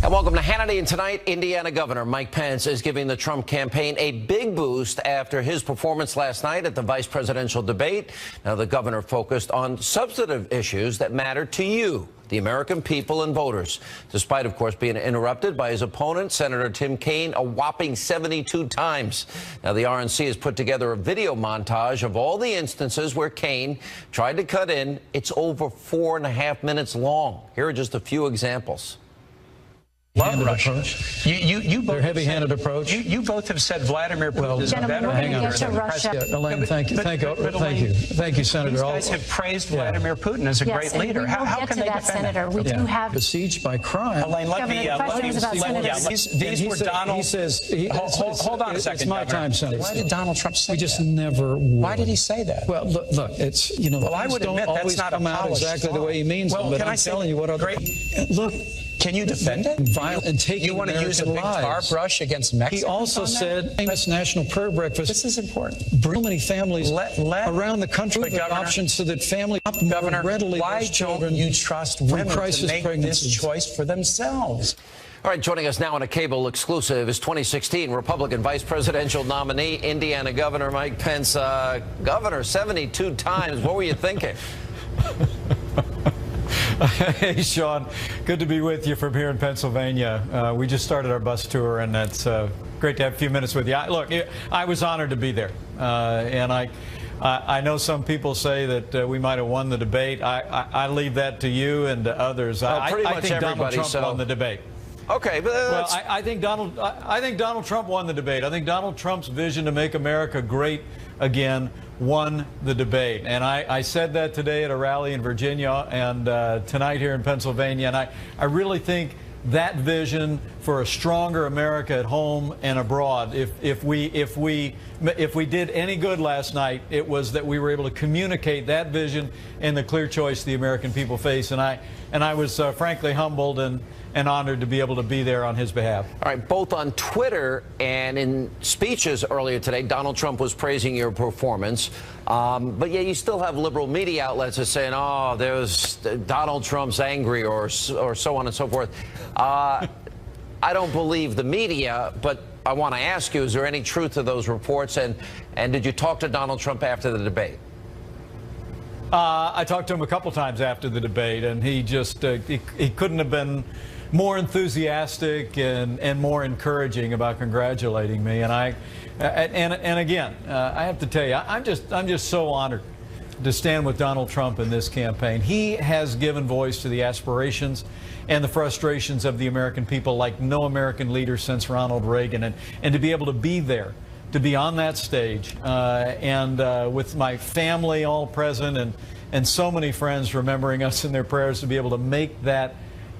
And welcome to Hannity. And tonight, Indiana Governor Mike Pence is giving the Trump campaign a big boost after his performance last night at the vice presidential debate. Now, the governor focused on substantive issues that matter to you, the American people and voters, despite, of course, being interrupted by his opponent, Senator Tim Kaine, a whopping 72 times. Now, the RNC has put together a video montage of all the instances where Kaine tried to cut in. It's over 4.5 minutes long. Here are just a few examples. Love Russia. You both their heavy-handed approach. You both have said Vladimir Putin is a better hang on. leader than President. Yeah, Elaine, thank you, Senator. These guys have praised Vladimir Putin as a great leader. How can they defend Senator? We do have besieged by crime. Elaine, these were Donald. He says, hold on a second. It's my time, Senator. Why did Donald Trump say that? We just never would. Why did he say that? Well, look, it's, you know, well, I would admit that's not come out exactly the way he means them, but I'm telling you what other. Look. Can you defend it? Violent and taking you want to use a big tar brush against Mexico? He also said, famous National Prayer Breakfast. This is important. Bring many families around the country with options so that families Governor, readily why don't you trust women to make this choice for themselves? All right, joining us now on a cable exclusive is 2016 Republican vice presidential nominee, Indiana Governor Mike Pence. Governor, 72 times. What were you thinking? Hey, Sean, good to be with you from here in Pennsylvania. We just started our bus tour, and it's great to have a few minutes with you. Look, I was honored to be there, and I know some people say that we might have won the debate. I leave that to you and to others. Well, pretty much I think everybody, Donald Trump won the debate. Okay, but well, I think Donald Trump won the debate. I think Donald Trump's vision to make America great again won the debate. And I said that today at a rally in Virginia and tonight here in Pennsylvania. And I really think that vision for a stronger America at home and abroad, if we did any good last night, it was that we were able to communicate that vision and the clear choice the American people face. And I was frankly humbled and honored to be able to be there on his behalf. All right, both on Twitter and in speeches earlier today, Donald Trump was praising your performance. But yeah, you still have liberal media outlets that are saying, oh, there's Donald Trump's angry or so on and so forth. I don't believe the media, but I want to ask you, is there any truth to those reports? And did you talk to Donald Trump after the debate? I talked to him a couple times after the debate, and he just he couldn't have been more enthusiastic and more encouraging about congratulating me. And again, I have to tell you, I'm just so honored to stand with Donald Trump in this campaign. He has given voice to the aspirations and the frustrations of the American people like no American leader since Ronald Reagan, and to be able to be there, to be on that stage, and with my family all present and so many friends remembering us in their prayers, to be able to make that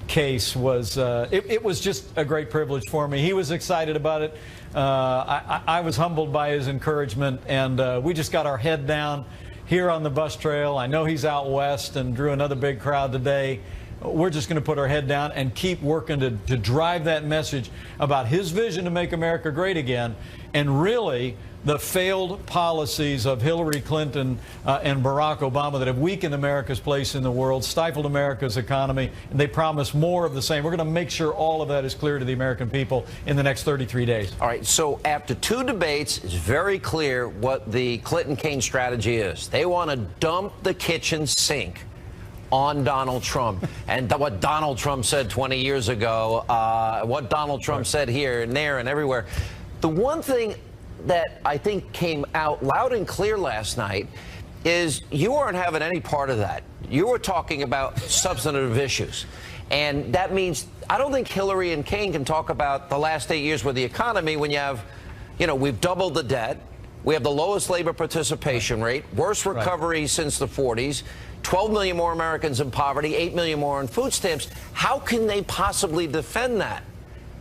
case was it was just a great privilege for me. He was excited about it. I was humbled by his encouragement, and we just got our head down here on the bus trail. I know he's out west and drew another big crowd today. We're just going to put our head down and keep working to drive that message about his vision to make America great again, and really the failed policies of Hillary Clinton and Barack Obama that have weakened America's place in the world, stifled America's economy, and they promise more of the same. We're going to make sure all of that is clear to the American people in the next 33 days. All right, so after 2 debates, it's very clear what the Clinton-Kaine strategy is. They want to dump the kitchen sink on Donald Trump, and what Donald Trump said 20 years ago, what Donald Trump said here and there and everywhere. The one thing that I think came out loud and clear last night is you weren't having any part of that. You were talking about substantive issues. And that means I don't think Hillary and Kaine can talk about the last 8 years with the economy when you have, you know, we've doubled the debt. We have the lowest labor participation rate, worst recovery since the 40s, 12 million more Americans in poverty, 8 million more on food stamps. How can they possibly defend that?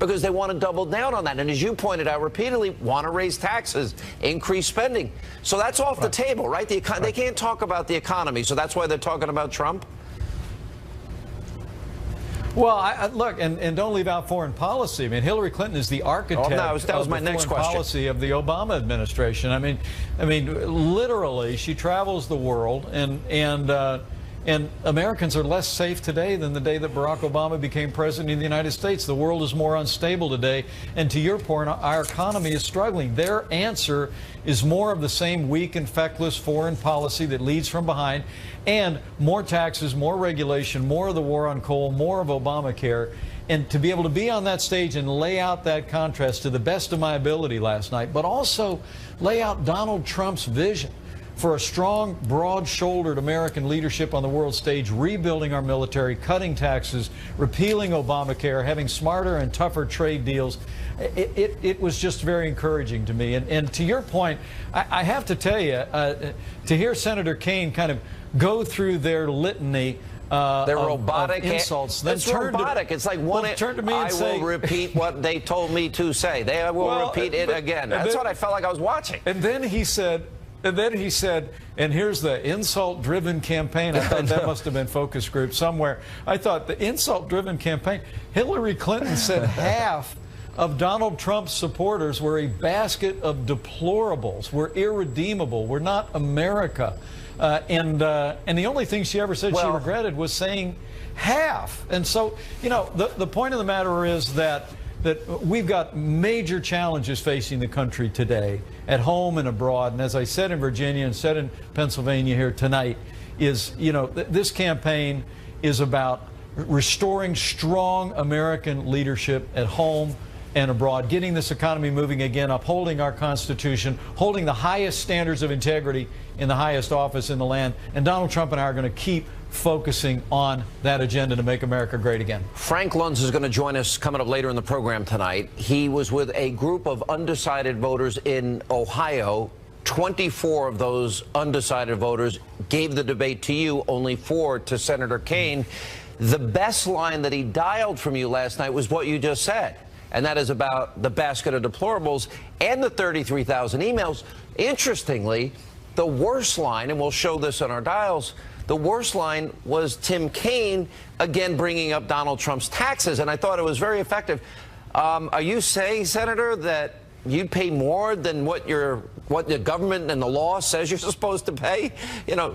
Because they want to double down on that. And as you pointed out repeatedly, want to raise taxes, increase spending. So that's off the table, right? They can't talk about the economy. So that's why they're talking about Trump? Well, look, and don't leave out foreign policy. I mean, Hillary Clinton is the architect that was my next foreign policy of the Obama administration. I mean, literally, she travels the world, and And Americans are less safe today than the day that Barack Obama became president of the United States. The world is more unstable today. And to your point, our economy is struggling. Their answer is more of the same weak and feckless foreign policy that leads from behind, and more taxes, more regulation, more of the war on coal, more of Obamacare. And to be able to be on that stage and lay out that contrast to the best of my ability last night, but also lay out Donald Trump's vision for a strong, broad-shouldered American leadership on the world stage, rebuilding our military, cutting taxes, repealing Obamacare, having smarter and tougher trade deals. It was just very encouraging to me. And to your point, I have to tell you, to hear Senator Kaine kind of go through their litany they're robotic of insults. Then it's robotic. It's like turn to me and I will repeat what they told me to say. They will repeat it again. That's what I felt like I was watching. And then he said, and here's the insult-driven campaign. I thought that must have been focus group somewhere. I thought the insult-driven campaign. Hillary Clinton said half of Donald Trump's supporters were a basket of deplorables. We're irredeemable. We're not America. And the only thing she ever said she regretted was saying half. And so, you know, the point of the matter is that we've got major challenges facing the country today, at home and abroad. And as I said in Virginia and said in Pennsylvania here tonight, is, you know, this campaign is about restoring strong American leadership at home and abroad, getting this economy moving again, upholding our Constitution, holding the highest standards of integrity in the highest office in the land. And Donald Trump and I are going to keep focusing on that agenda to make America great again. Frank Luntz is going to join us coming up later in the program tonight. He was with a group of undecided voters in Ohio. 24 of those undecided voters gave the debate to you, only 4 to Senator Kaine. The best line that he dialed from you last night was what you just said, and that is about the basket of deplorables and the 33,000 emails. Interestingly, the worst line, and we'll show this on our dials, the worst line was Tim Kaine, again bringing up Donald Trump's taxes, and I thought it was very effective. Are you saying, Senator, that you pay more than what the government and the law says you're supposed to pay? You know,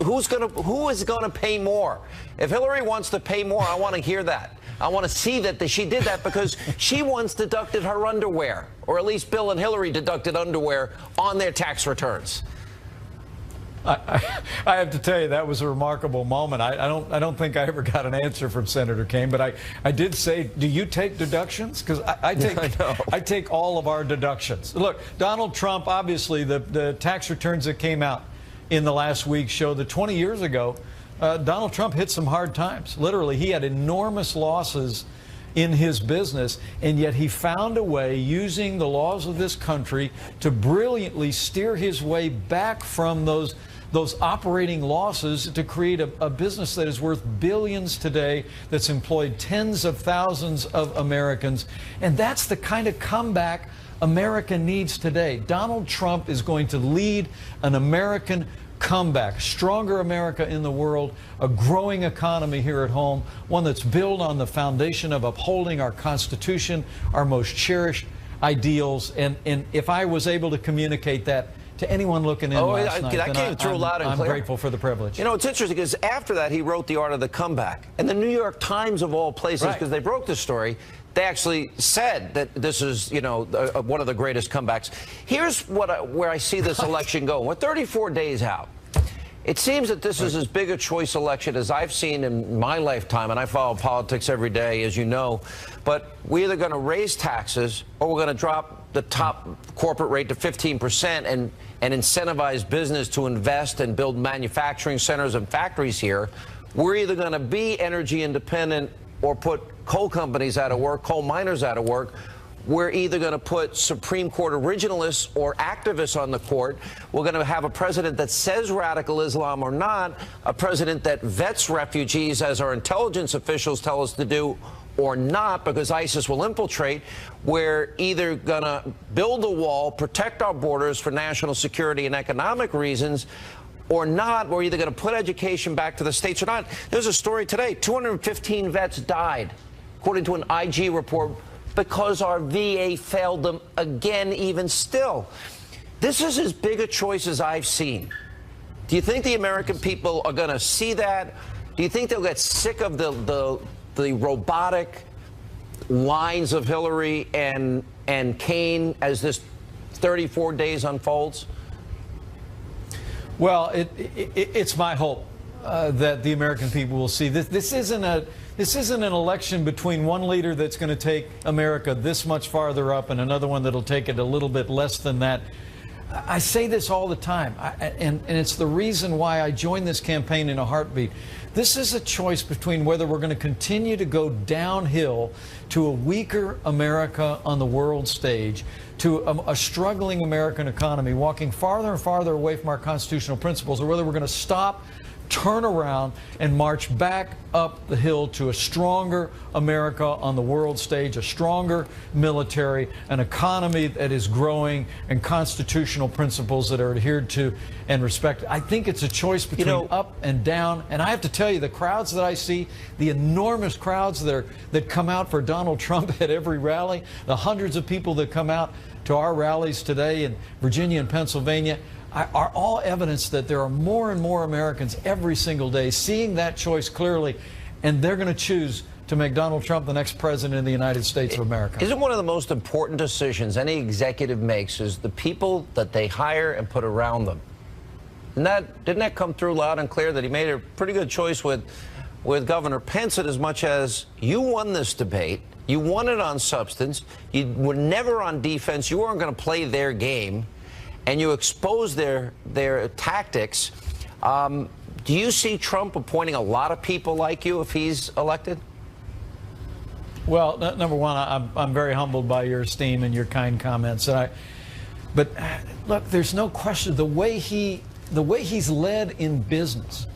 who is going to pay more? If Hillary wants to pay more, I want to hear that. I want to see that she did that, because she once deducted her underwear, or at least Bill and Hillary deducted underwear on their tax returns. I have to tell you, that was a remarkable moment. I don't think I ever got an answer from Senator Kaine, but I did say, do you take deductions? Because I take all of our deductions. Look, Donald Trump, obviously, the tax returns that came out in the last week show that 20 years ago, Donald Trump hit some hard times. Literally, he had enormous losses in his business, and yet he found a way, using the laws of this country, to brilliantly steer his way back from those operating losses to create a business that is worth billions today, that's employed tens of thousands of Americans. And that's the kind of comeback America needs today. Donald Trump is going to lead an American comeback, stronger America in the world, a growing economy here at home, one that's built on the foundation of upholding our Constitution, our most cherished ideals. And if I was able to communicate that to anyone looking in last night, that came through loud and clear. I'm grateful for the privilege. You know, it's interesting, because after that, he wrote The Art of the Comeback. And the New York Times, of all places, because they broke the story, they actually said that this is, you know, one of the greatest comebacks. Here's where I see this election going. We're 34 days out. It seems that this is as big a choice election as I've seen in my lifetime, and I follow politics every day, as you know. But we're either going to raise taxes, or we're going to drop the top corporate rate to 15% and incentivize business to invest and build manufacturing centers and factories here. We're either going to be energy independent or put coal companies out of work, coal miners out of work. We're either going to put Supreme Court originalists or activists on the court. We're going to have a president that says radical Islam or not, a president that vets refugees, as our intelligence officials tell us to do, or not, because ISIS will infiltrate. We're either going to build a wall, protect our borders for national security and economic reasons, or not. We're either going to put education back to the states or not. There's a story today. 215 vets died, according to an IG report, because our VA failed them again, even still. This is as big a choice as I've seen. Do you think the American people are going to see that? Do you think they'll get sick of the robotic lines of Hillary and Kaine as this 34 days unfolds? Well, it's my hope that the American people will see this. This isn't an election between one leader that's going to take America this much farther up and another one that'll take it a little bit less than that. I say this all the time, and it's the reason why I joined this campaign in a heartbeat. This is a choice between whether we're going to continue to go downhill to a weaker America on the world stage, to a struggling American economy, walking farther and farther away from our constitutional principles, or whether we're going to stop, turn around, and march back up the hill to a stronger America on the world stage, a stronger military, an economy that is growing, and constitutional principles that are adhered to and respected. I think it's a choice between up and down. And I have to tell you, the crowds that I see, the enormous crowds that come out for Donald Trump at every rally, the hundreds of people that come out to our rallies today in Virginia and Pennsylvania, are all evidence that there are more and more Americans every single day seeing that choice clearly, and they're going to choose to make Donald Trump the next president of the United States of America. Isn't one of the most important decisions any executive makes is the people that they hire and put around them? Didn't that come through loud and clear that he made a pretty good choice with Governor Pence, in as much as you won this debate, you won it on substance, you were never on defense, you weren't going to play their game, and you expose their tactics. Do you see Trump appointing a lot of people like you if he's elected? Well, number one, I'm very humbled by your esteem and your kind comments. But look, there's no question the way he's led in business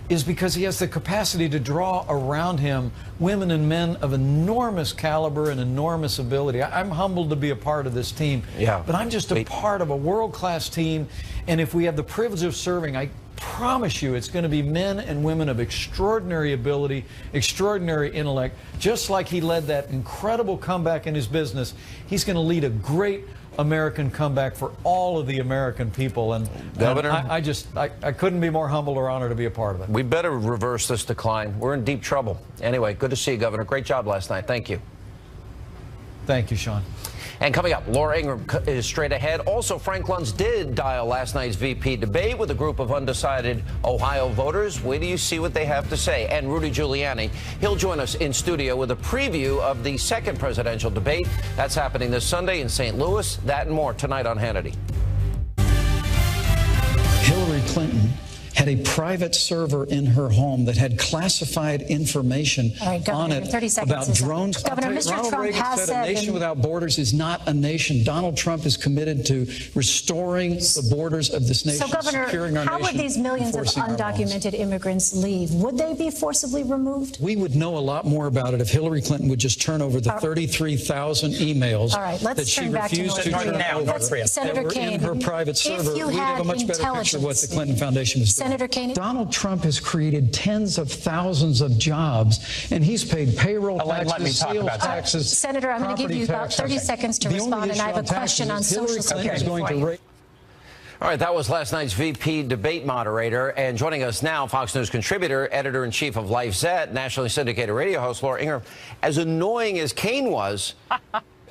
is because he has the capacity to draw around him women and men of enormous caliber and enormous ability. I'm humbled to be a part of this team, but I'm just a part of a world-class team, and if we have the privilege of serving, I promise you it's going to be men and women of extraordinary ability, extraordinary intellect. Just like he led that incredible comeback in his business, he's going to lead a great American comeback for all of the American people. And Governor, I couldn't be more humbled or honored to be a part of it. We better reverse this decline. We're in deep trouble. Anyway, good to see you, Governor. Great job last night. Thank you. Thank you, Sean. And coming up, Laura Ingraham is straight ahead. Also, Frank Luntz did dial last night's VP debate with a group of undecided Ohio voters. Wait till you see what they have to say. And Rudy Giuliani, he'll join us in studio with a preview of the second presidential debate. That's happening this Sunday in St. Louis. That and more tonight on Hannity. Hillary Clinton had a private server in her home that had classified information on it about drones. Governor, Mr. Ronald Trump Reagan has said a nation without borders is not a nation. Donald Trump is committed to restoring the borders of this nation, so, Governor, securing our how nation, would these millions of undocumented immigrants leave? Would they be forcibly removed? We would know a lot more about it if Hillary Clinton would just turn over the 33,000 emails that she refused to turn over Senator that were Kaine, in her private server. We'd have a much better picture of what the Clinton Foundation was doing. Senator Kaine, Donald Trump has created tens of thousands of jobs, and he's paid payroll taxes, sales taxes, Senator, I'm going to give you about 30 seconds to respond, and I have a question on Social Security for you. All right, that was last night's VP debate moderator. And joining us now, Fox News contributor, editor-in-chief of LifeZette, nationally syndicated radio host Laura Ingraham. As annoying as Kaine was,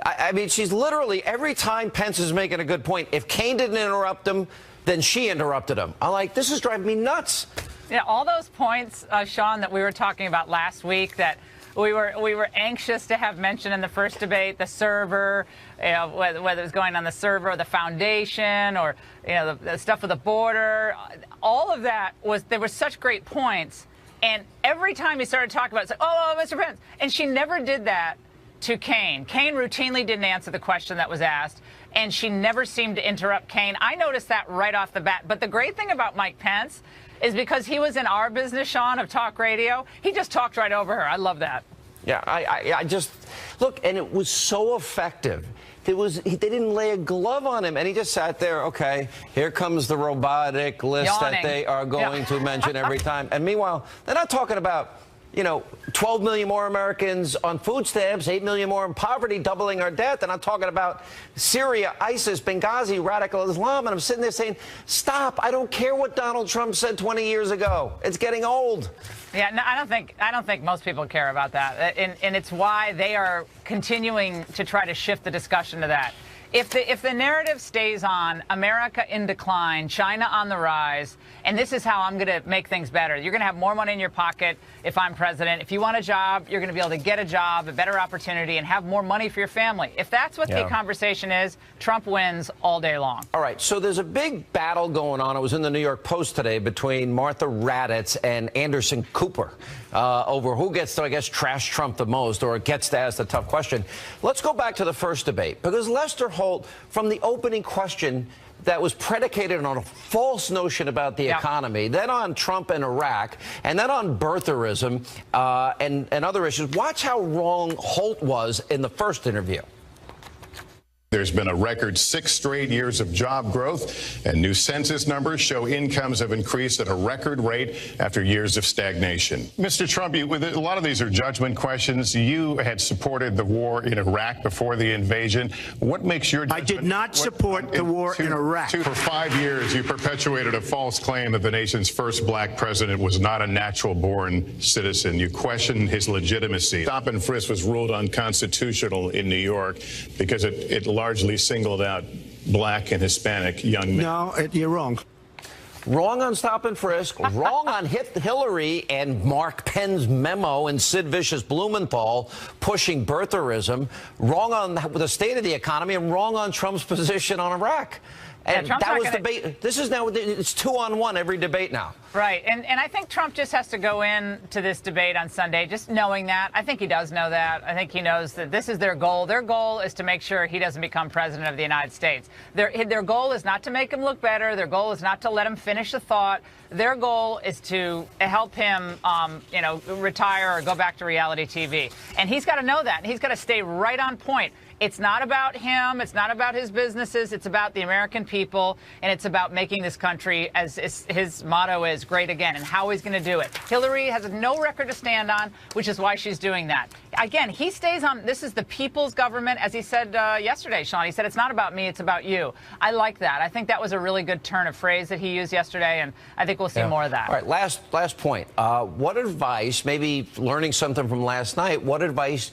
I mean, she's literally, every time Pence is making a good point, if Kaine didn't interrupt him, then she interrupted him. I'm like, this is driving me nuts. Yeah, all those points, Sean, that we were talking about last week that we were anxious to have mentioned in the first debate, the server, whether it was going on the server or the foundation or the stuff with the border, all of that there were such great points. And every time he started talking about it, it's like, oh, Mr. Pence. And she never did that to Kaine. Kaine routinely didn't answer the question that was asked, and she never seemed to interrupt Kaine. I noticed that right off the bat. But the great thing about Mike Pence is because he was in our business, Sean, of talk radio, he just talked right over her. I love that. Yeah, I just, look, and it was so effective. They didn't lay a glove on him, and he just sat there, okay, here comes the robotic list that they are going to mention every time. And meanwhile, they're not talking about 12 million more Americans on food stamps, 8 million more in poverty, doubling our debt. And I'm talking about Syria, ISIS, Benghazi, radical Islam. And I'm sitting there saying, stop. I don't care what Donald Trump said 20 years ago. It's getting old. Yeah, no, I don't think most people care about that. And it's why they are continuing to try to shift the discussion to that. If the narrative stays on America in decline, China on the rise, and this is how I'm going to make things better. You're going to have more money in your pocket if I'm president. If you want a job, you're going to be able to get a job, a better opportunity, and have more money for your family. If that's what the conversation is, Trump wins all day long. All right, so there's a big battle going on. It was in the New York Post today between Martha Raddatz and Anderson Cooper over who gets to, I guess, trash Trump the most or gets to ask the tough question. Let's go back to the first debate, because Lester Holt, from the opening question that was predicated on a false notion about the economy, then on Trump and Iraq, and then on birtherism and other issues. Watch how wrong Holt was in the first interview. There's been a record 6 straight years of job growth, and new census numbers show incomes have increased at a record rate after years of stagnation. Mr. Trump, a lot of these are judgment questions. You had supported the war in Iraq before the invasion. What makes your judgment? I did not support the war in Iraq. For 5 years, you perpetuated a false claim that the nation's first black president was not a natural-born citizen. You questioned his legitimacy. Stop and frisk was ruled unconstitutional in New York because it largely singled out black and Hispanic young men. No, you're wrong. Wrong on stop and frisk, wrong on Hillary and Mark Penn's memo and Sid Vicious Blumenthal pushing birtherism, wrong on the state of the economy, and wrong on Trump's position on Iraq. And that was debate. This is now, it's 2-on-1 every debate now. Right. And I think Trump just has to go into this debate on Sunday just knowing that. I think he does know that. I think he knows that this is their goal. Their goal is to make sure he doesn't become president of the United States. Their goal is not to make him look better. Their goal is not to let him finish the thought. Their goal is to help him, retire or go back to reality TV. And he's got to know that. And he's got to stay right on point. It's not about him. It's not about his businesses. It's about the American people, and it's about making this country, as his motto is, great again, and how he's going to do it. Hillary has no record to stand on, which is why she's doing that. Again, he stays on, this is the people's government, as he said yesterday, Sean. He said, it's not about me, it's about you. I like that. I think that was a really good turn of phrase that he used yesterday, and I think we'll see more of that. All right, last point. What advice, maybe learning something from last night, what advice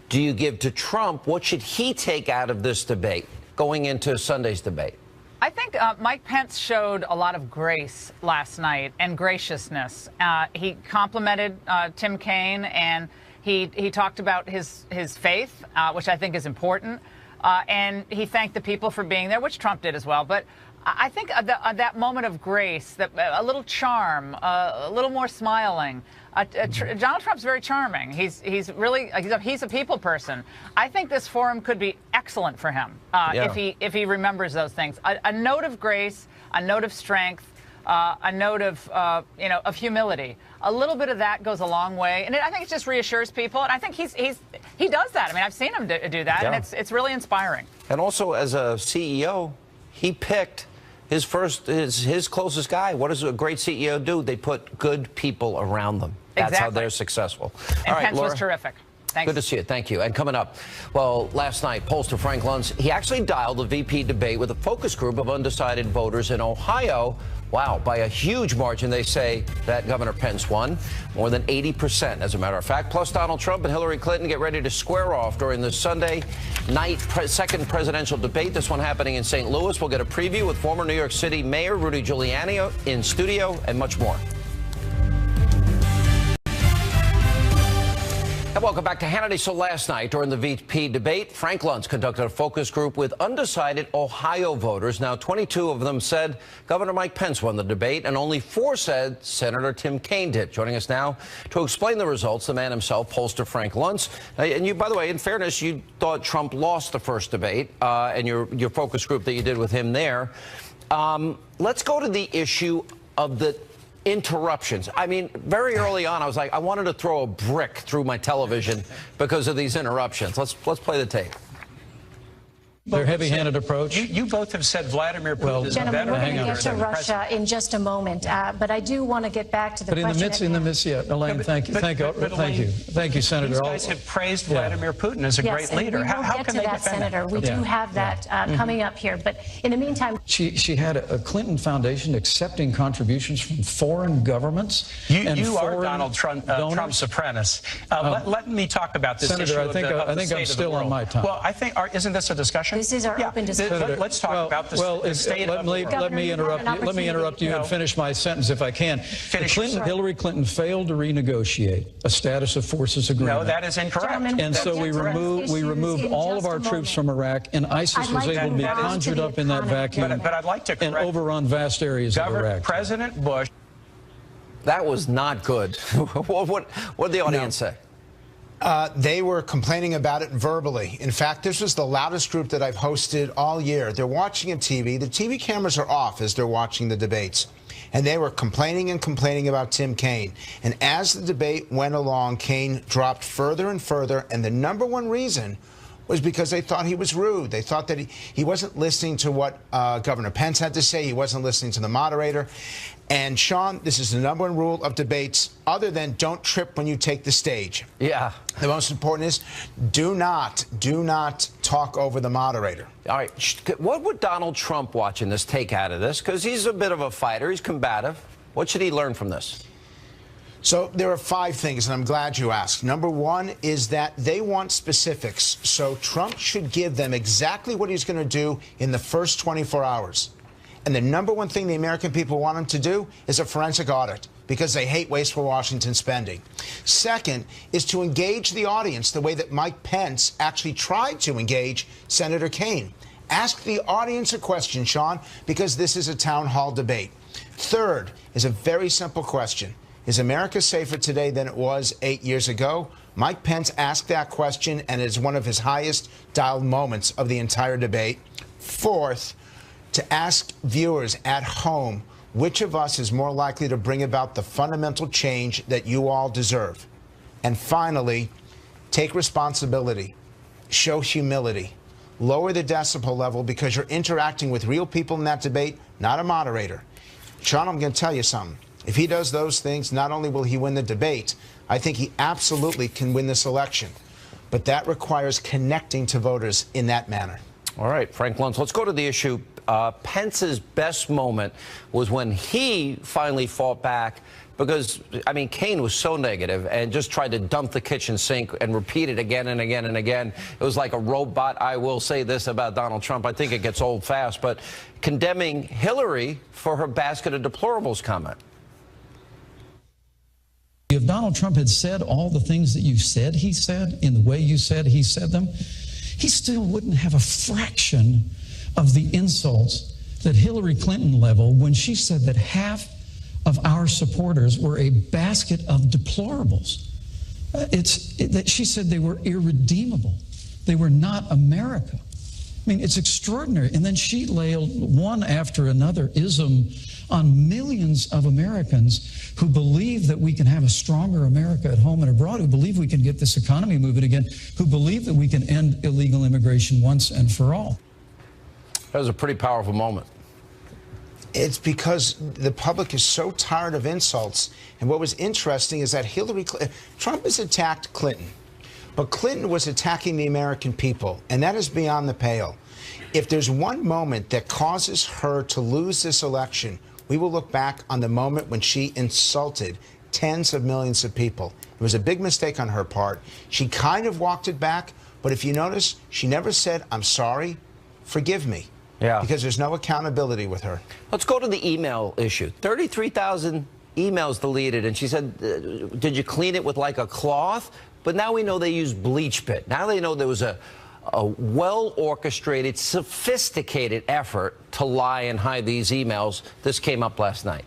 do you give to Trump? What should he take out of this debate going into Sunday's debate? I think Mike Pence showed a lot of grace last night and graciousness. He complimented Tim Kaine, and he talked about his faith, which I think is important, and he thanked the people for being there, which Trump did as well. But I think that moment of grace, that a little charm, a little more smiling. Donald Trump's very charming. He's a people person. I think this forum could be excellent for him if he remembers those things. A note of grace, a note of strength, a note of humility. A little bit of that goes a long way, and I think it just reassures people. And I think he does that. I mean, I've seen him do that, and it's really inspiring. And also, as a CEO, he picked his closest guy. What does a great CEO do? They put good people around them. That's how they're successful. And all right, Pence Laura, was terrific. Thanks. Good to see you. Thank you. And coming up, well, last night, pollster Frank Luntz, he actually dialed the VP debate with a focus group of undecided voters in Ohio. Wow, by a huge margin, they say that Governor Pence won, more than 80%, as a matter of fact. Plus, Donald Trump and Hillary Clinton get ready to square off during the Sunday night second presidential debate. This one happening in St. Louis. We'll get a preview with former New York City Mayor Rudy Giuliani in studio and much more. And welcome back to Hannity. So last night, during the VP debate, Frank Luntz conducted a focus group with undecided Ohio voters. Now, 22 of them said Governor Mike Pence won the debate, and only 4 said Senator Tim Kaine did. Joining us now to explain the results, the man himself, pollster Frank Luntz. And you, by the way, in fairness, you thought Trump lost the first debate, and your focus group that you did with him there. Let's go to the issue of the interruptions. I mean, very early on, I was like, I wanted to throw a brick through my television because of these interruptions. Let's play the tape. Their heavy-handed approach. You both have said Vladimir Putin is a Gentlemen, better we're going to leader get to than Russia in just a moment, but I do want to get back to the question. But Elaine, thank you, Senator. These guys have praised Vladimir Putin as a great leader. We will get to that, Senator. We do have that coming up here. But in the meantime, she had a Clinton Foundation accepting contributions from foreign governments. You are Donald Trump's apprentice. Let me talk about this Senator, issue. I think I'm still on my time. Well, isn't this a discussion? This is our open discussion. Let's talk about the state of the world. Let me interrupt you and finish my sentence if I can. Hillary Clinton failed to renegotiate a status of forces agreement. No, that is incorrect. And so we removed all of our troops from Iraq, and ISIS was able to be conjured up in that vacuum but I'd like to correct and overrun vast areas of Iraq. President Bush. That was not good. What did the audience say? They were complaining about it verbally. In fact, this was the loudest group that I've hosted all year. They're watching a TV. The TV cameras are off as they're watching the debates. And they were complaining and complaining about Tim Kaine. And as the debate went along, Kaine dropped further and further. And the number one reason was because they thought he was rude. They thought that he wasn't listening to what Governor Pence had to say. He wasn't listening to the moderator. And, Sean, this is the number one rule of debates, other than don't trip when you take the stage. Yeah. The most important is do not talk over the moderator. All right. What would Donald Trump watching this take out of this? Because he's a bit of a fighter. He's combative. What should he learn from this? So there are 5 things, and I'm glad you asked. Number 1 is that they want specifics. So Trump should give them exactly what he's going to do in the first 24 hours. And the number one thing the American people want him to do is a forensic audit, because they hate wasteful Washington spending. Second is to engage the audience the way that Mike Pence actually tried to engage Senator Kaine. Ask the audience a question, Sean, because this is a town hall debate. Third is a very simple question. Is America safer today than it was 8 years ago? Mike Pence asked that question, and it is one of his highest dialed moments of the entire debate. Fourth, to ask viewers at home, which of us is more likely to bring about the fundamental change that you all deserve? And finally, take responsibility, show humility, lower the decibel level, because you're interacting with real people in that debate, not a moderator. Sean, I'm going to tell you something. If he does those things, not only will he win the debate, I think he absolutely can win this election. But that requires connecting to voters in that manner. All right, Frank Luntz, let's go to the issue. Pence's best moment was when he finally fought back, because, I mean, Kaine was so negative and just tried to dump the kitchen sink and repeat it again and again and again. It was like a robot. I will say this about Donald Trump. I think it gets old fast, but condemning Hillary for her basket of deplorables comment. If Donald Trump had said all the things that you said he said in the way you said he said them, he still wouldn't have a fraction of the insults that Hillary Clinton leveled when she said that half of our supporters were a basket of deplorables. She said they were irredeemable. They were not America. I mean, it's extraordinary. And then she laid one after another ism on millions of Americans who believe that we can have a stronger America at home and abroad, who believe we can get this economy moving again, who believe that we can end illegal immigration once and for all. That was a pretty powerful moment. It's because the public is so tired of insults. And what was interesting is that Trump has attacked Clinton, but Clinton was attacking the American people, and that is beyond the pale. If there's one moment that causes her to lose this election, we will look back on the moment when she insulted tens of millions of people. It was a big mistake on her part. She kind of walked it back, but if you notice, she never said, "I'm sorry, forgive me." Yeah. Because there's no accountability with her. Let's go to the email issue. 33,000 emails deleted, and she said, did you clean it with like a cloth? But now we know they used bleach pit. Now they know there was a well-orchestrated, sophisticated effort to lie and hide these emails. This came up last night.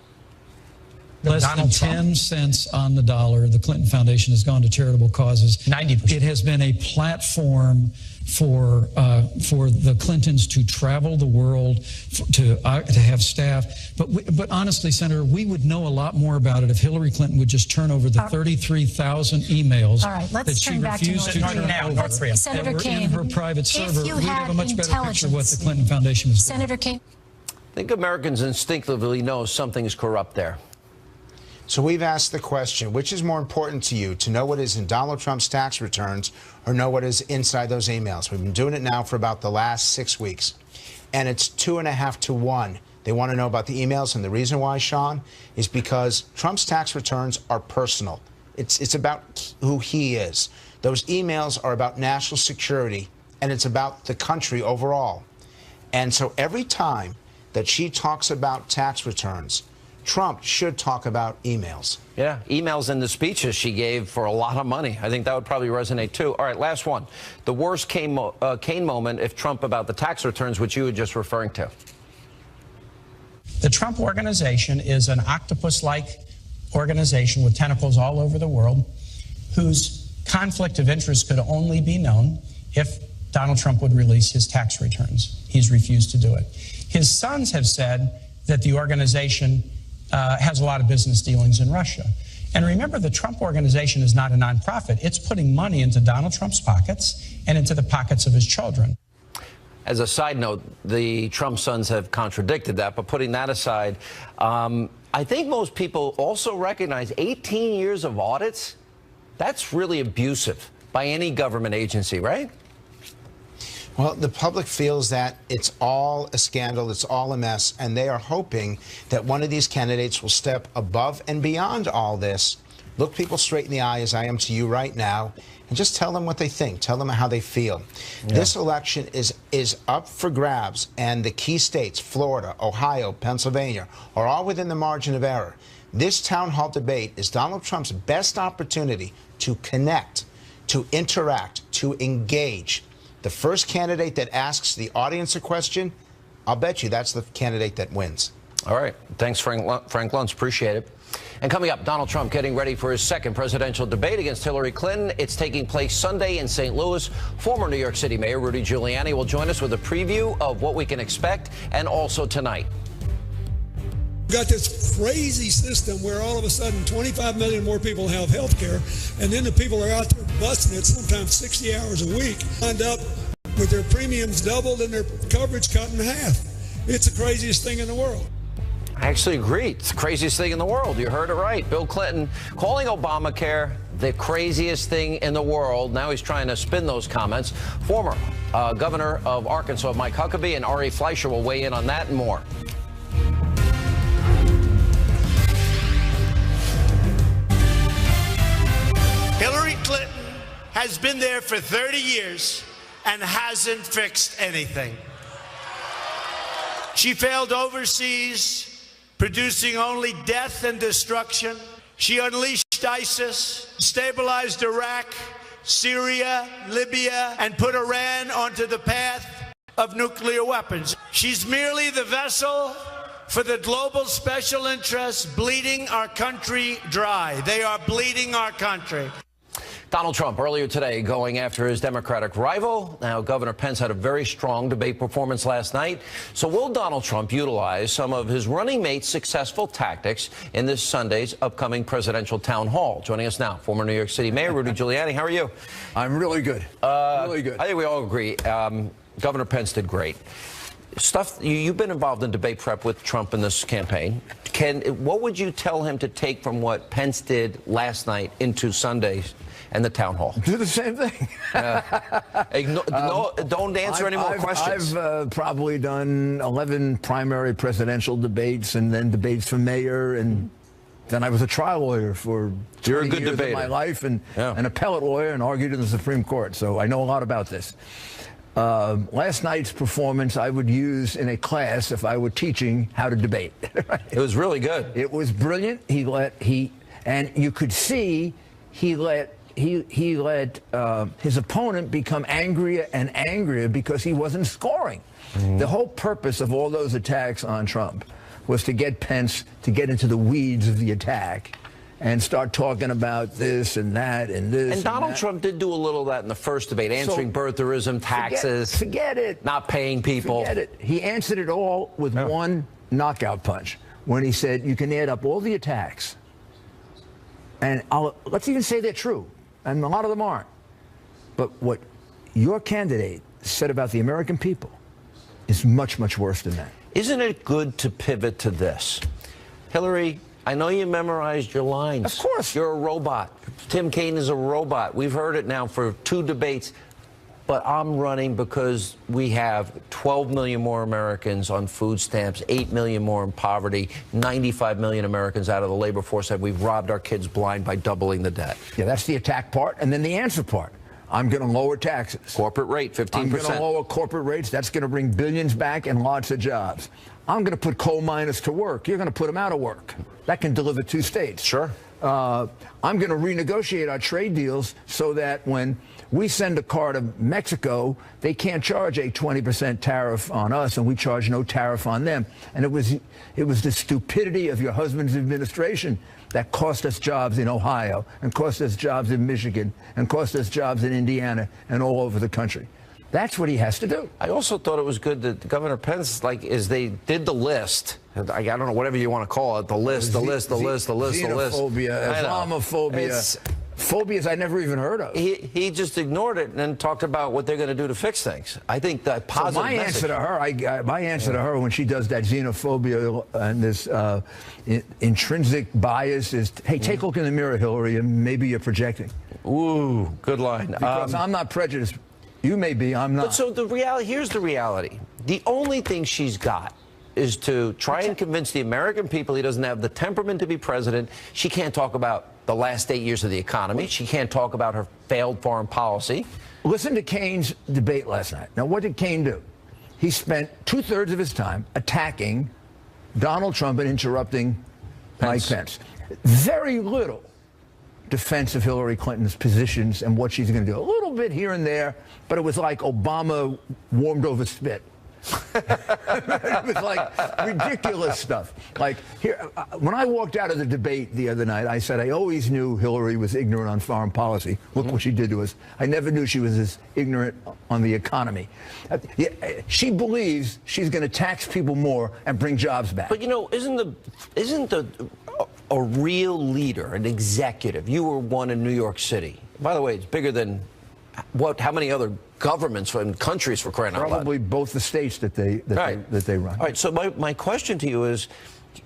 Less than 10 cents on the dollar. The Clinton Foundation has gone to charitable causes. 90%. It has been a platform for the Clintons to travel the world, to have staff. But honestly, Senator, we would know a lot more about it if Hillary Clinton would just turn over the 33,000 emails that she refused to turn over Senator Kaine, in her private server. We'd have a much better picture of what the Clinton Foundation was doing. Senator Kaine. I think Americans instinctively know something's corrupt there. So we've asked the question, which is more important to you, to know what is in Donald Trump's tax returns or know what is inside those emails? We've been doing it now for about the last 6 weeks, and it's 2.5 to 1. They want to know about the emails, and the reason why, Sean, is because Trump's tax returns are personal. It's about who he is. Those emails are about national security, and it's about the country overall. And so every time that she talks about tax returns, Trump should talk about emails. Yeah, emails and the speeches she gave for a lot of money. I think that would probably resonate, too. All right, last one. The worst Kaine moment if Trump about the tax returns, which you were just referring to. The Trump Organization is an octopus-like organization with tentacles all over the world whose conflict of interest could only be known if Donald Trump would release his tax returns. He's refused to do it. His sons have said that the organization has a lot of business dealings in Russia. And remember, the Trump Organization is not a nonprofit. It's putting money into Donald Trump's pockets and into the pockets of his children. As a side note, the Trump sons have contradicted that, but putting that aside, I think most people also recognize 18 years of audits, that's really abusive by any government agency, right? Well, the public feels that it's all a scandal, it's all a mess, and they are hoping that one of these candidates will step above and beyond all this, look people straight in the eye, as I am to you right now, and just tell them what they think, tell them how they feel. Yeah. This election is up for grabs, and the key states, Florida, Ohio, Pennsylvania, are all within the margin of error. This town hall debate is Donald Trump's best opportunity to connect, to interact, to engage. The first candidate that asks the audience a question, I'll bet you that's the candidate that wins. All right. Thanks, Frank Luntz. Appreciate it. And coming up, Donald Trump getting ready for his second presidential debate against Hillary Clinton. It's taking place Sunday in St. Louis. Former New York City Mayor Rudy Giuliani will join us with a preview of what we can expect, and also tonight. We've got this crazy system where all of a sudden 25 million more people have health care, and then the people are out there busting it sometimes 60 hours a week, end up with their premiums doubled and their coverage cut in half. It's the craziest thing in the world. I actually agree. It's the craziest thing in the world. You heard it right. Bill Clinton calling Obamacare the craziest thing in the world. Now he's trying to spin those comments. Former governor of Arkansas, Mike Huckabee, and Ari Fleischer will weigh in on that and more. Hillary Clinton has been there for 30 years and hasn't fixed anything. She failed overseas, producing only death and destruction. She unleashed ISIS, stabilized Iraq, Syria, Libya, and put Iran onto the path of nuclear weapons. She's merely the vessel for the global special interests bleeding our country dry. They are bleeding our country. Donald Trump earlier today going after his Democratic rival. Now, Governor Pence had a very strong debate performance last night. So will Donald Trump utilize some of his running mate's successful tactics in this Sunday's upcoming presidential town hall? Joining us now, former New York City Mayor Rudy Giuliani. How are you? I'm really good. Really good. I think we all agree. Governor Pence did great. You've been involved in debate prep with Trump in this campaign. What would you tell him to take from what Pence did last night into Sunday's and the town hall? Do the same thing. Don't answer any more questions. I've probably done 11 primary presidential debates and then debates for mayor, and then I was a trial lawyer for 20 years of my life, and an appellate lawyer, and argued in the Supreme Court. So I know a lot about this. Last night's performance I would use in a class if I were teaching how to debate. It was really good. It was brilliant. And you could see he let his opponent become angrier and angrier because he wasn't scoring. The whole purpose of all those attacks on Trump was to get Pence to get into the weeds of the attack and start talking about this and that and this. And Donald Trump did do a little of that in the first debate, answering birtherism, taxes. Forget it. Not paying people. Forget it. He answered it all with one knockout punch when he said, you can add up all the attacks. And let's even say they're true. And a lot of them aren't. But what your candidate said about the American people is much, much worse than that. Isn't it good to pivot to this? Hillary, I know you memorized your lines. Of course. You're a robot. Tim Kaine is a robot. We've heard it now for 2 debates. But I'm running because we have 12 million more Americans on food stamps, 8 million more in poverty, 95 million Americans out of the labor force, and we've robbed our kids blind by doubling the debt. Yeah, that's the attack part. And then the answer part. I'm going to lower taxes. Corporate rate, 15%. I'm going to lower corporate rates. That's going to bring billions back and lots of jobs. I'm going to put coal miners to work. You're going to put them out of work. That can deliver 2 states. Sure. I'm going to renegotiate our trade deals so that when we send a car to Mexico, they can't charge a 20% tariff on us, and we charge no tariff on them. And it was the stupidity of your husband's administration that cost us jobs in Ohio, and cost us jobs in Michigan, and cost us jobs in Indiana, and all over the country. That's what he has to do. I also thought it was good that Governor Pence, as they did the list, I don't know, whatever you want to call it, the list. Xenophobia, Islamophobia. Phobias I never even heard of. He just ignored it and then talked about what they're going to do to fix things. I think that positive my answer to her, my answer to her when she does that xenophobia and this intrinsic bias is, hey, take a look in the mirror, Hillary, and maybe you're projecting. Ooh, good line. Because I'm not prejudiced. You may be, I'm not. But so here's the reality. The only thing she's got is to try and convince the American people he doesn't have the temperament to be president. She can't talk about the last 8 years of the economy. She can't talk about her failed foreign policy. Listen to Kaine's debate last night. Now, what did Kaine do? He spent 2/3 of his time attacking Donald Trump and interrupting Mike Pence. Very little defense of Hillary Clinton's positions and what she's going to do. A little bit here and there, but it was like Obama warmed over spit. It was like ridiculous stuff. Like here, when I walked out of the debate the other night, I said I always knew Hillary was ignorant on foreign policy. Look what she did to us. I never knew she was as ignorant on the economy. She believes she's going to tax people more and bring jobs back. But you know, isn't a real leader, an executive? You were one in New York City. By the way, it's bigger than how many other governments and countries, for crying out loud? Probably both the states that they run. All right, so my question to you is,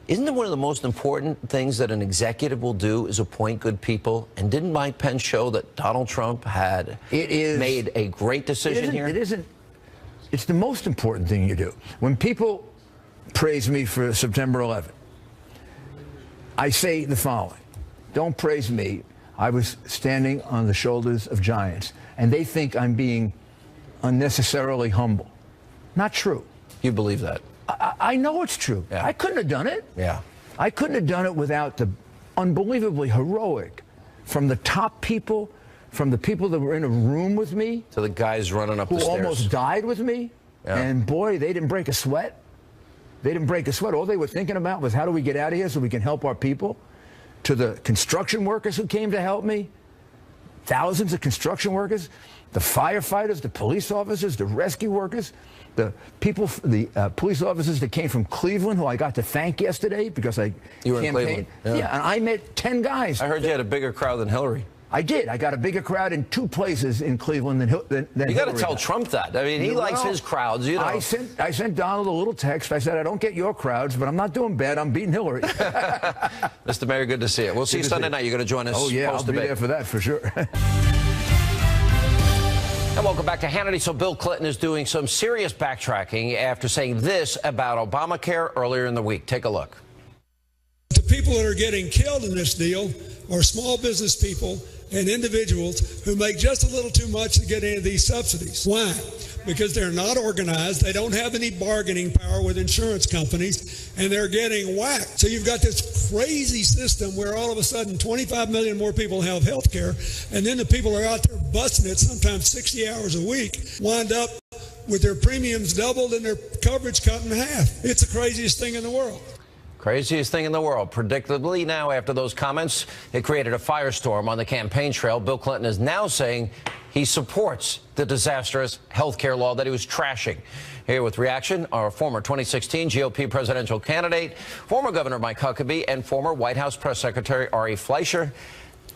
isn't it one of the most important things that an executive will do is appoint good people? And didn't Mike Pence show that Donald Trump had made a great decision here? It isn't. It's the most important thing you do. When people praise me for September 11th, I say the following: don't praise me. I was standing on the shoulders of giants, and they think I'm being unnecessarily humble. Not true. You believe that? I know it's true. Yeah. I couldn't have done it. Yeah. I couldn't have done it without the unbelievably heroic, from the top people, from the people that were in a room with me, to the guys running up the who stairs, almost died with me. Yeah. And boy, they didn't break a sweat. They didn't break a sweat. All they were thinking about was, how do we get out of here so we can help our people? To the construction workers who came to help me, thousands of construction workers, the firefighters, the police officers, the rescue workers, the people, the police officers that came from Cleveland, who I got to thank yesterday because I You were in Cleveland. Yeah, and I met 10 guys. I heard you had a bigger crowd than Hillary. I did. I got a bigger crowd in 2 places in Cleveland than you got to tell Trump that. I mean, he likes his crowds. You know. I sent Donald a little text. I said, I don't get your crowds, but I'm not doing bad. I'm beating Hillary. Mr. Mayor, good to see you. We'll see you Sunday night. You're going to join us. Oh yeah, I'll be there for that for sure. And welcome back to Hannity. So Bill Clinton is doing some serious backtracking after saying this about Obamacare earlier in the week. Take a look. The people that are getting killed in this deal are small business people and individuals who make just a little too much to get into these subsidies. Why? Because they're not organized, they don't have any bargaining power with insurance companies, and they're getting whacked. So you've got this crazy system where all of a sudden 25 million more people have health care, and then the people are out there busting it sometimes 60 hours a week, wind up with their premiums doubled and their coverage cut in half. It's the craziest thing in the world. Craziest thing in the world. Predictably, now after those comments, it created a firestorm on the campaign trail. Bill Clinton is now saying he supports the disastrous health care law that he was trashing. Here with reaction, our former 2016 GOP presidential candidate, former Governor Mike Huckabee, and former White House Press Secretary Ari Fleischer.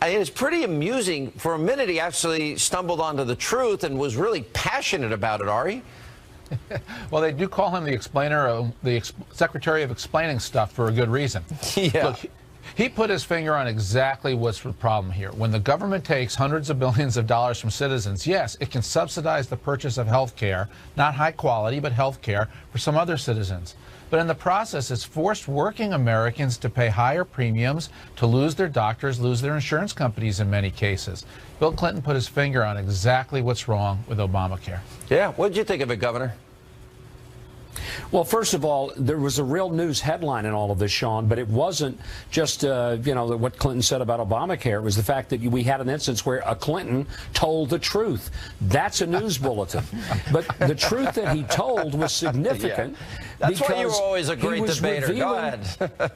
And it's pretty amusing. For a minute, he actually stumbled onto the truth and was really passionate about it, Ari. Well, they do call him the explainer, the secretary of explaining stuff for a good reason. Yeah. Look, he put his finger on exactly what's the problem here. When the government takes hundreds of billions of dollars from citizens, yes, it can subsidize the purchase of health care, not high quality, but health care for some other citizens. But in the process, it's forced working Americans to pay higher premiums, to lose their doctors, lose their insurance companies in many cases. Bill Clinton put his finger on exactly what's wrong with Obamacare. Yeah, what did you think of it, Governor? Well, first of all, there was a real news headline in all of this, Sean, but it wasn't just, what Clinton said about Obamacare. It was the fact that we had an instance where a Clinton told the truth. That's a news bulletin. But the truth that he told was significant. Yeah. That's why you were always a great debater. Go ahead.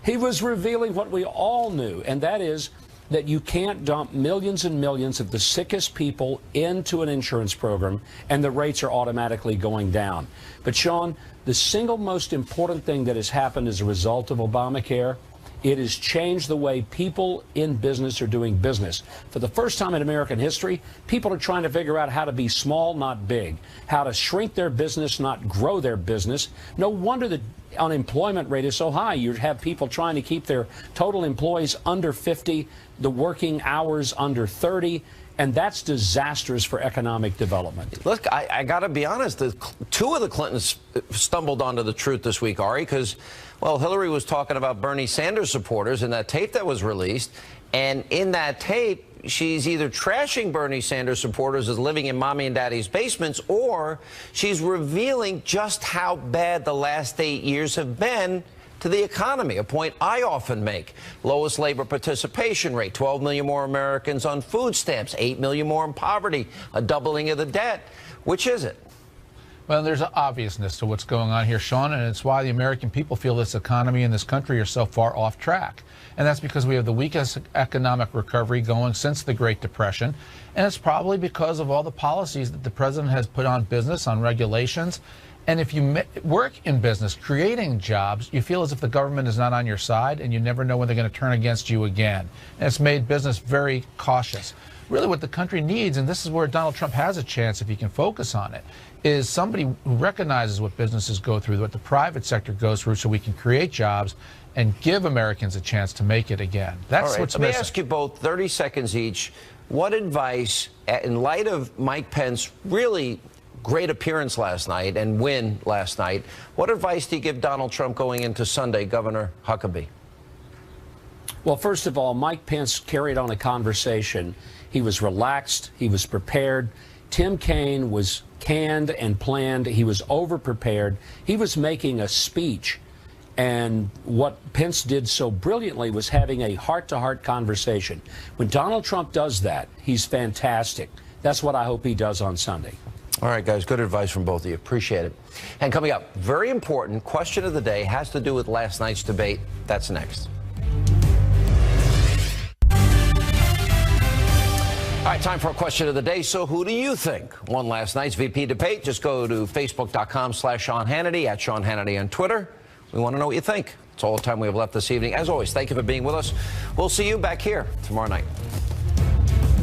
He was revealing what we all knew, and that is that you can't dump millions and millions of the sickest people into an insurance program and the rates are automatically going down. But Sean, the single most important thing that has happened as a result of Obamacare, it has changed the way people in business are doing business. For the first time in American history, people are trying to figure out how to be small, not big, how to shrink their business, not grow their business. No wonder the unemployment rate is so high. You have people trying to keep their total employees under 50, the working hours under 30, and that's disastrous for economic development. Look, I got to be honest. Two of the Clintons stumbled onto the truth this week, Ari, because, well, Hillary was talking about Bernie Sanders supporters in that tape that was released. And in that tape, she's either trashing Bernie Sanders supporters as living in mommy and daddy's basements, or she's revealing just how bad the last 8 years have been to the economy, a point I often make. Lowest labor participation rate, 12 million more Americans on food stamps, 8 million more in poverty, a doubling of the debt. Which is it? Well, there's an obviousness to what's going on here, Sean, and it's why the American people feel this economy and this country are so far off track. And that's because we have the weakest economic recovery going since the Great Depression. And it's probably because of all the policies that the president has put on business, on regulations. And if you work in business, creating jobs, you feel as if the government is not on your side, and you never know when they're going to turn against you again. And it's made business very cautious. Really what the country needs, and this is where Donald Trump has a chance if he can focus on it, is somebody who recognizes what businesses go through, what the private sector goes through, so we can create jobs and give Americans a chance to make it again. That's what's missing. Let me ask you both, 30 seconds each, what advice, in light of Mike Pence really great appearance last night and win last night, what advice do you give Donald Trump going into Sunday, Governor Huckabee? Well, first of all, Mike Pence carried on a conversation. He was relaxed. He was prepared. Tim Kaine was canned and planned. He was over-prepared. He was making a speech. And what Pence did so brilliantly was having a heart-to-heart conversation. When Donald Trump does that, he's fantastic. That's what I hope he does on Sunday. All right, guys, good advice from both of you. Appreciate it. And coming up, very important question of the day has to do with last night's debate. That's next. All right, time for a question of the day. So who do you think won last night's VP debate? Just go to Facebook.com/Sean Hannity, at Sean Hannity on Twitter. We want to know what you think. It's all the time we have left this evening. As always, thank you for being with us. We'll see you back here tomorrow night.